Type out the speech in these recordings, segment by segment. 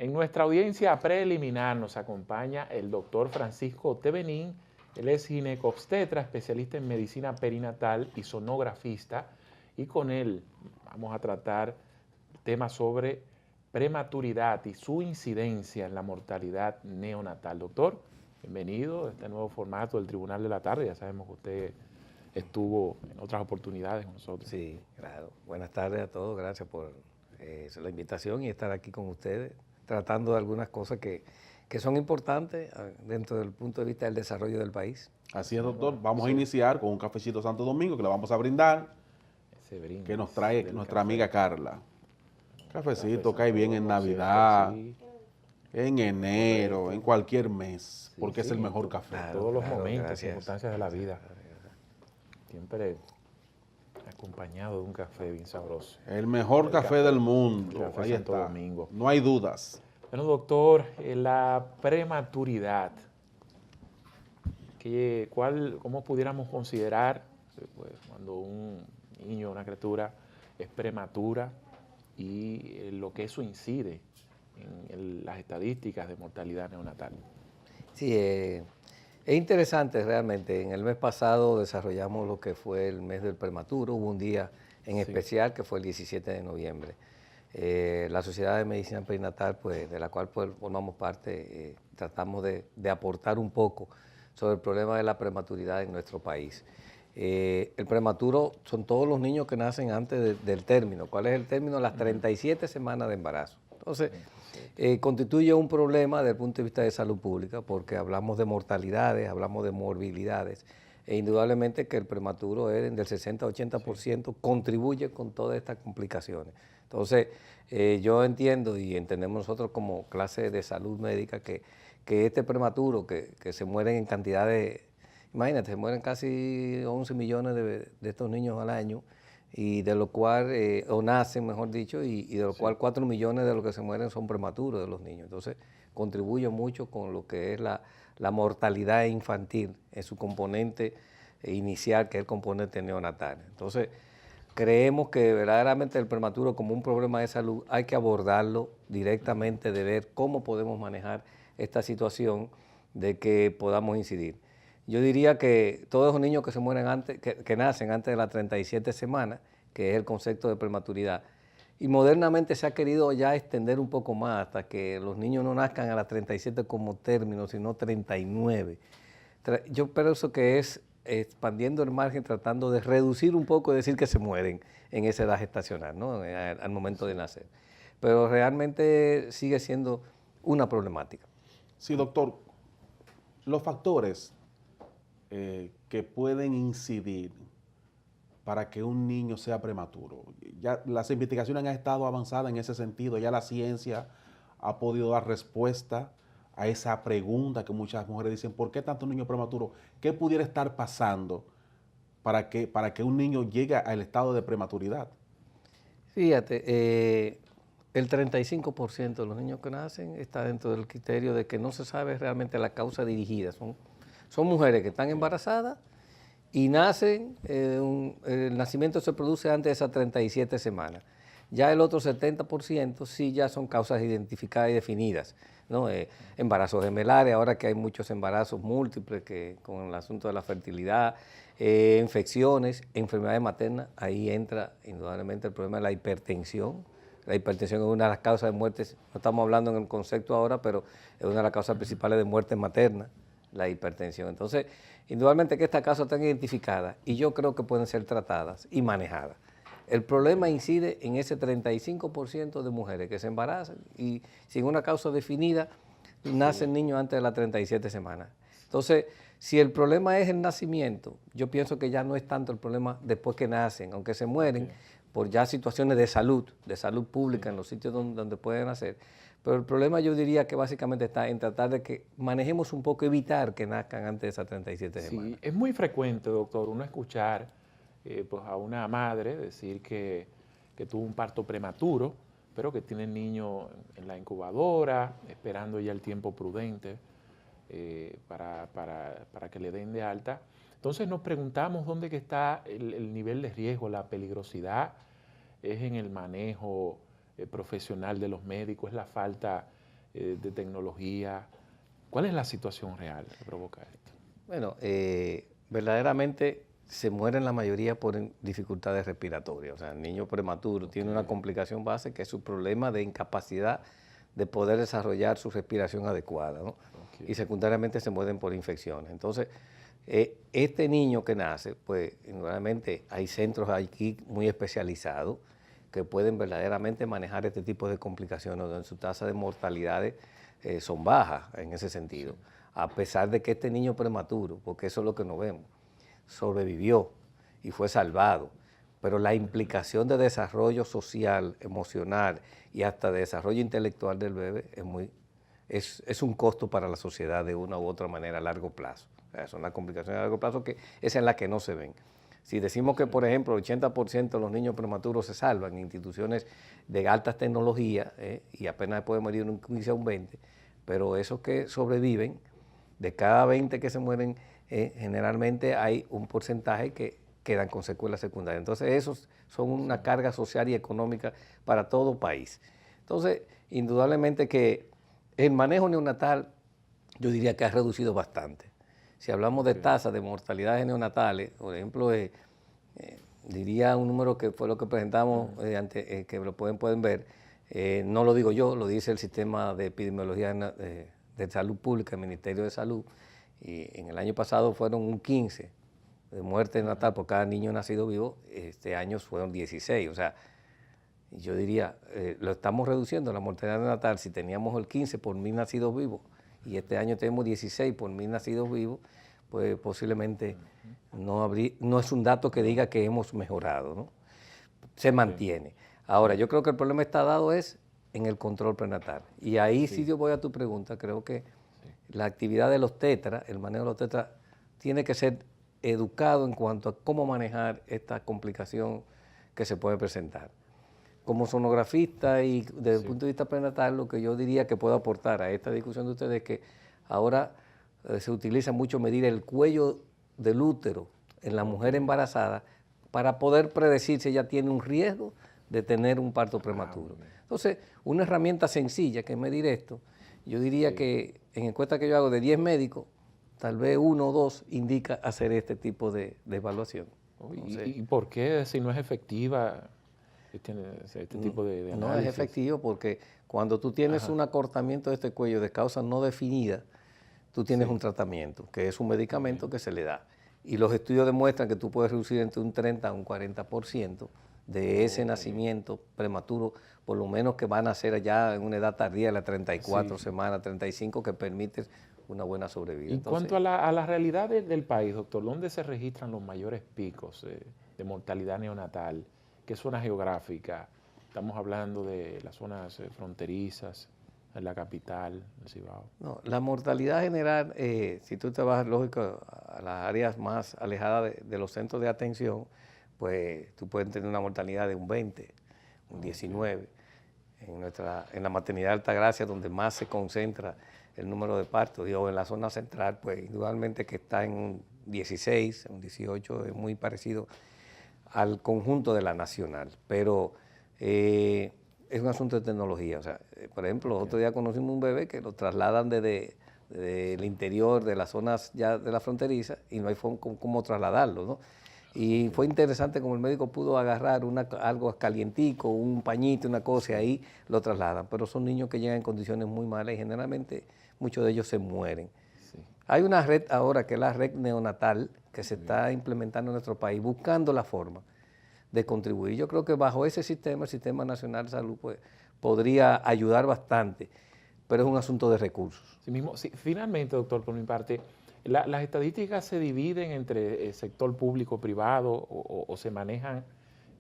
En nuestra audiencia preliminar nos acompaña el doctor Francisco Tevenín. Él es ginecobstetra, especialista en medicina perinatal y sonografista, y con él vamos a tratar temas sobre prematuridad y su incidencia en la mortalidad neonatal. Doctor, bienvenido a este nuevo formato del Tribunal de la Tarde. Ya sabemos que usted estuvo en otras oportunidades con nosotros. Sí, claro. Buenas tardes a todos. Gracias por la invitación y estar aquí con ustedes, tratando de algunas cosas que son importantes dentro del punto de vista del desarrollo del país. Así es, doctor. Vamos a iniciar con un cafecito Santo Domingo que le vamos a brindar, que nos trae nuestra amiga Carla. Cafecito cae bien en Navidad, en enero, en cualquier mes, porque es el mejor café. En todos los momentos, gracias. circunstancias de la vida. Siempre acompañado de un café bien sabroso. El mejor café del mundo. Café Ahí Santo está. Domingo. No hay dudas. Bueno, doctor, la prematuridad, ¿cómo pudiéramos considerar pues, cuando un niño o una criatura es prematura y lo que eso incide en las estadísticas de mortalidad neonatal? Sí, es interesante realmente. En el mes pasado desarrollamos lo que fue el mes del prematuro. Hubo un día en especial que fue el 17 de noviembre. La Sociedad de Medicina Perinatal, pues, de la cual pues, formamos parte, tratamos de aportar un poco sobre el problema de la prematuridad en nuestro país. El prematuro son todos los niños que nacen antes del término. ¿Cuál es el término? Las 37 semanas de embarazo. Entonces, constituye un problema desde el punto de vista de salud pública porque hablamos de mortalidades, hablamos de morbilidades e indudablemente que el prematuro es del 60-80% contribuye con todas estas complicaciones. Entonces, yo entiendo y entendemos nosotros como clase de salud médica que este prematuro, que se mueren en cantidades, imagínate, se mueren casi 11 millones de estos niños al año, y de lo cual, o nacen, mejor dicho, y de lo cual 4 millones de los que se mueren son prematuros de los niños. Entonces, contribuye mucho con lo que es la mortalidad infantil en su componente inicial, que es el componente neonatal. Entonces, creemos que verdaderamente el prematuro como un problema de salud hay que abordarlo directamente, de ver cómo podemos manejar esta situación de que podamos incidir. Yo diría que todos esos niños que se mueren antes, que nacen antes de las 37 semanas, que es el concepto de prematuridad, y modernamente se ha querido ya extender un poco más hasta que los niños no nazcan a las 37 como término, sino 39. Yo pienso que es expandiendo el margen, tratando de reducir un poco y decir que se mueren en esa edad gestacional, ¿no? Al momento de nacer. Pero realmente sigue siendo una problemática. Sí, doctor. Los factores que pueden incidir para que un niño sea prematuro. Ya las investigaciones han estado avanzadas en ese sentido, ya la ciencia ha podido dar respuesta a esa pregunta que muchas mujeres dicen, ¿por qué tanto niño prematuro? ¿Qué pudiera estar pasando para que un niño llegue al estado de prematuridad? Fíjate, el 35% de los niños que nacen está dentro del criterio de que no se sabe realmente la causa dirigida. Son mujeres que están embarazadas y nacen, el nacimiento se produce antes de esas 37 semanas. Ya el otro 70% sí ya son causas identificadas y definidas, ¿no? Embarazos gemelares, ahora que hay muchos embarazos múltiples con el asunto de la fertilidad, infecciones, enfermedades maternas, ahí entra indudablemente el problema de la hipertensión. La hipertensión es una de las causas de muertes, no estamos hablando en el concepto ahora, pero es una de las causas principales de muerte materna, la hipertensión. Entonces, indudablemente que estas causas están identificadas y yo creo que pueden ser tratadas y manejadas. El problema incide en ese 35% de mujeres que se embarazan y sin una causa definida nacen niños antes de las 37 semanas. Entonces, si el problema es el nacimiento, yo pienso que ya no es tanto el problema después que nacen, aunque se mueren por ya situaciones de salud pública en los sitios donde pueden nacer. Pero el problema yo diría que básicamente está en tratar de que manejemos un poco, evitar que nazcan antes de esas 37 semanas. Sí, es muy frecuente, doctor, uno escuchar pues a una madre decir que tuvo un parto prematuro, pero que tiene el niño en la incubadora, esperando ya el tiempo prudente para que le den de alta. Entonces nos preguntamos dónde que está el nivel de riesgo, la peligrosidad, es en el manejo profesional de los médicos, es la falta de tecnología. ¿Cuál es la situación real que provoca esto? Bueno, verdaderamente se mueren la mayoría por dificultades respiratorias. O sea, el niño prematuro tiene una complicación base que es su problema de incapacidad de poder desarrollar su respiración adecuada, ¿no? Y secundariamente se mueren por infecciones. Entonces, este niño que nace, pues, nuevamente hay centros aquí muy especializados que pueden verdaderamente manejar este tipo de complicaciones, donde su tasa de mortalidades son bajas en ese sentido, a pesar de que este niño prematuro, porque eso es lo que no vemos, sobrevivió y fue salvado, pero la implicación de desarrollo social, emocional y hasta de desarrollo intelectual del bebé es un costo para la sociedad de una u otra manera a largo plazo. O sea, son las complicaciones a largo plazo que es en las que no se ven. Si decimos que, por ejemplo, el 80% de los niños prematuros se salvan en instituciones de altas tecnologías, y apenas puede morir un 15 a un 20, pero esos que sobreviven, de cada 20 que se mueren, generalmente hay un porcentaje que quedan con secuelas secundarias. Entonces, esos son una carga social y económica para todo país. Entonces, indudablemente que el manejo neonatal, yo diría que ha reducido bastante. Si hablamos de tasas de mortalidades neonatales, por ejemplo, diría un número que fue lo que presentamos, que lo pueden ver, no lo digo yo, lo dice el Sistema de Epidemiología de Salud Pública, el Ministerio de Salud, y en el año pasado fueron un 15 de muerte natal por cada niño nacido vivo, este año fueron 16, o sea, yo diría, lo estamos reduciendo la mortalidad neonatal. Si teníamos el 15 por 1000 nacidos vivos y este año tenemos 16 por 1000 nacidos vivos, pues posiblemente no es un dato que diga que hemos mejorado, ¿no? Se mantiene. Ahora, yo creo que el problema está dado es en el control prenatal. Y ahí sí yo voy a tu pregunta, creo que la actividad de los tetras, el manejo de los tetras, tiene que ser educado en cuanto a cómo manejar esta complicación que se puede presentar. Como sonografista y desde el punto de vista prenatal, lo que yo diría que puedo aportar a esta discusión de ustedes es que ahora se utiliza mucho medir el cuello del útero en la mujer embarazada para poder predecir si ella tiene un riesgo de tener un parto prematuro. Entonces, una herramienta sencilla que es medir esto, yo diría que en encuestas que yo hago de 10 médicos, tal vez 1 o 2 indica hacer este tipo de evaluación. ¿Y por qué, si no es efectiva, este tipo de análisis? No es efectivo porque cuando tú tienes un acortamiento de este cuello de causa no definida, tú tienes un tratamiento, que es un medicamento que se le da. Y los estudios demuestran que tú puedes reducir entre un 30 a un 40% de ese nacimiento prematuro, por lo menos que van a ser ya en una edad tardía, las 34 semanas, 35, que permite una buena sobrevida. En cuanto a la realidad del país, doctor, ¿dónde se registran los mayores picos de mortalidad neonatal? ¿Qué zona geográfica? Estamos hablando de las zonas fronterizas, en la capital, el Cibao. No, la mortalidad general, si tú te vas, lógico, a las áreas más alejadas de los centros de atención, pues tú puedes tener una mortalidad de un 20, un 19. En la maternidad de Altagracia, donde más se concentra el número de partos, o en la zona central, pues indudablemente que está en un 16, un 18, es muy parecido al conjunto de la nacional, pero es un asunto de tecnología. O sea, por ejemplo, otro día conocimos un bebé que lo trasladan desde el interior de las zonas ya de la fronteriza y no hay cómo trasladarlo, ¿no? Y fue interesante como el médico pudo agarrar algo calientico, un pañito, una cosa, y ahí lo trasladan. Pero son niños que llegan en condiciones muy malas y generalmente muchos de ellos se mueren. Hay una red ahora que es la red neonatal que se está implementando en nuestro país, buscando la forma de contribuir. Yo creo que bajo ese sistema, el Sistema Nacional de Salud, pues, podría ayudar bastante, pero es un asunto de recursos. Sí, finalmente, doctor, por mi parte, ¿las estadísticas se dividen entre sector público-privado o se manejan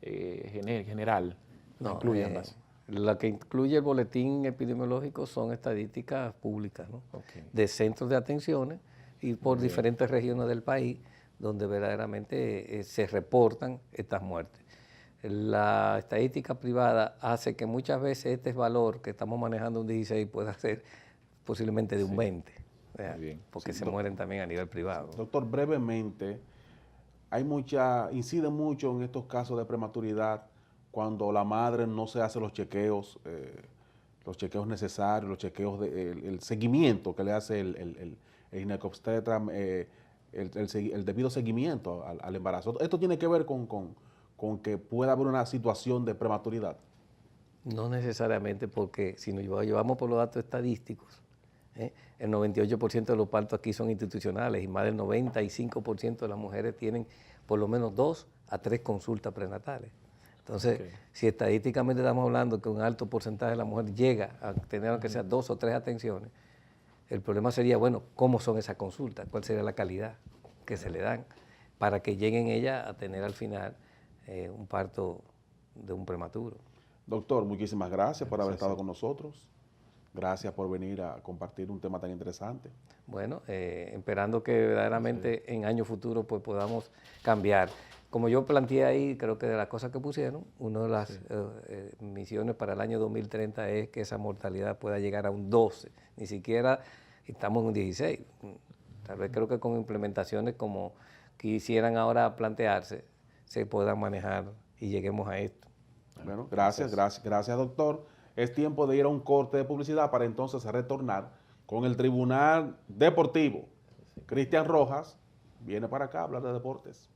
general? No, incluyen ambas. La que incluye el boletín epidemiológico son estadísticas públicas, ¿no? De centros de atenciones y por diferentes regiones del país donde verdaderamente se reportan estas muertes. La estadística privada hace que muchas veces este valor que estamos manejando un 16 pueda ser posiblemente de un 20, porque se mueren también a nivel privado. Doctor, brevemente, incide mucho en estos casos de prematuridad cuando la madre no se hace los chequeos, los chequeos necesarios, los chequeos, el seguimiento que le hace el ginecobstetra, el debido seguimiento al embarazo. Esto tiene que ver con que pueda haber una situación de prematuridad. No necesariamente, porque si nos llevamos por los datos estadísticos, el 98% de los partos aquí son institucionales y más del 95% de las mujeres tienen por lo menos 2 a 3 consultas prenatales. Entonces, si estadísticamente estamos hablando que un alto porcentaje de la mujer llega a tener aunque sea 2 o 3 atenciones, el problema sería, bueno, ¿cómo son esas consultas? ¿Cuál sería la calidad que se le dan para que lleguen ellas a tener al final un parto de un prematuro? Doctor, muchísimas gracias por haber estado con nosotros. Gracias por venir a compartir un tema tan interesante. Bueno, esperando que verdaderamente en años futuros pues podamos cambiar. Como yo planteé ahí, creo que de las cosas que pusieron, una de las misiones para el año 2030 es que esa mortalidad pueda llegar a un 12, ni siquiera estamos en un 16. Tal vez creo que con implementaciones como quisieran ahora plantearse, se puedan manejar y lleguemos a esto. Bueno, gracias, doctor. Es tiempo de ir a un corte de publicidad para entonces retornar con el Tribunal Deportivo. Cristian Rojas viene para acá a hablar de deportes.